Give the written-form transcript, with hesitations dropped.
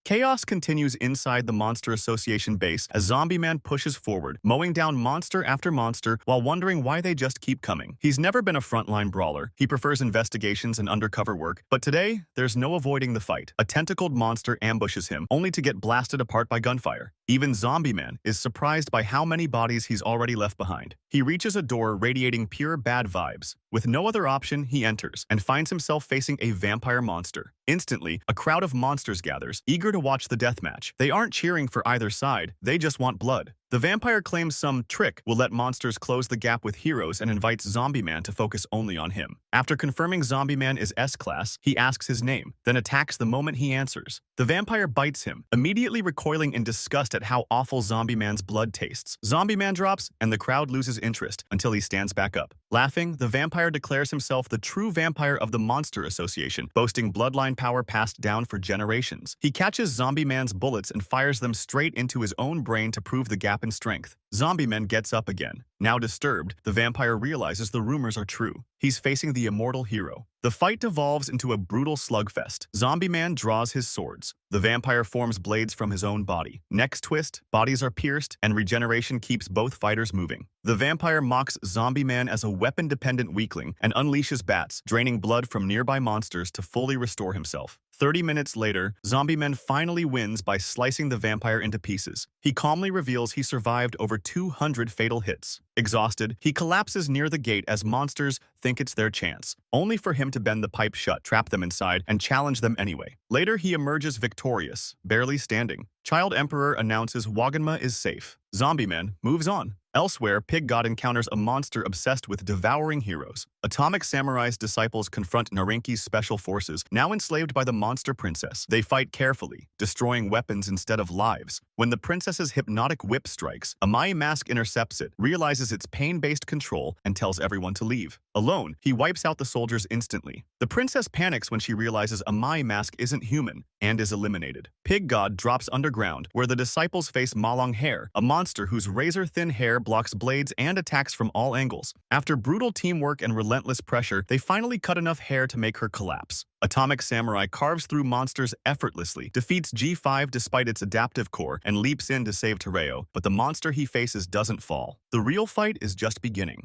Chaos continues inside the Monster Association base as Zombie Man pushes forward, mowing down monster after monster while wondering why they just keep coming. He's never been a frontline brawler. He prefers investigations and undercover work, but today, there's no avoiding the fight. A tentacled monster ambushes him, only to get blasted apart by gunfire. Even Zombie Man is surprised by how many bodies he's already left behind. He reaches a door radiating pure bad vibes. With no other option, he enters and finds himself facing a vampire monster. Instantly, a crowd of monsters gathers, eager to watch the deathmatch. They aren't cheering for either side, they just want blood. The vampire claims some trick will let monsters close the gap with heroes and invites Zombie Man to focus only on him. After confirming Zombie Man is S-Class, he asks his name, then attacks the moment he answers. The vampire bites him, immediately recoiling in disgust at how awful Zombie Man's blood tastes. Zombie Man drops, and the crowd loses interest until he stands back up. Laughing, the vampire declares himself the true vampire of the Monster Association, boasting bloodline power passed down for generations. He catches Zombie Man's bullets and fires them straight into his own brain to prove the gap in strength. Zombie Man gets up again. Now disturbed, the vampire realizes the rumors are true. He's facing the immortal hero. The fight devolves into a brutal slugfest. Zombie Man draws his swords. The vampire forms blades from his own body. Next twist, bodies are pierced, and regeneration keeps both fighters moving. The vampire mocks Zombie Man as a weapon-dependent weakling and unleashes bats, draining blood from nearby monsters to fully restore himself. 30 minutes later, Zombie Man finally wins by slicing the vampire into pieces. He calmly reveals he survived over 200 fatal hits. Exhausted, he collapses near the gate as monsters think it's their chance, only for him to bend the pipe shut, trap them inside, and challenge them anyway. Later, he emerges victorious, barely standing. Child Emperor announces Waganma is safe. Zombie Man moves on. Elsewhere, Pig God encounters a monster obsessed with devouring heroes. Atomic Samurai's disciples confront Narenki's special forces, now enslaved by the monster princess. They fight carefully, destroying weapons instead of lives. When the princess's hypnotic whip strikes, a Mai mask intercepts it, realizes its pain-based control, and tells everyone to leave. Alone, he wipes out the soldiers instantly. The princess panics when she realizes a Mai mask isn't human and is eliminated. Pig God drops underground, where the disciples face Malong Hair, a monster whose razor-thin hair blocks blades and attacks from all angles. After brutal teamwork and relentless pressure, they finally cut enough hair to make her collapse. Atomic Samurai carves through monsters effortlessly, defeats G5 despite its adaptive core, and leaps in to save Tereo, but the monster he faces doesn't fall. The real fight is just beginning.